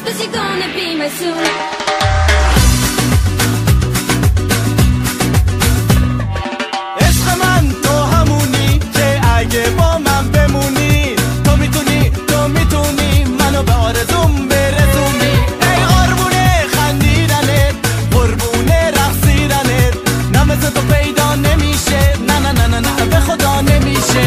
'cause you're gonna be my soon. عشق من تو همونی که اگه با من بمونی، تو میتونی منو به آرزوم برسونی. ای قربونه خندیدنت، قربونه رقصیدنت، نه مثل تو پیدا نمیشه، نه نه نه نه نه به خدا نمیشه.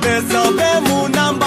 بذار بمونم با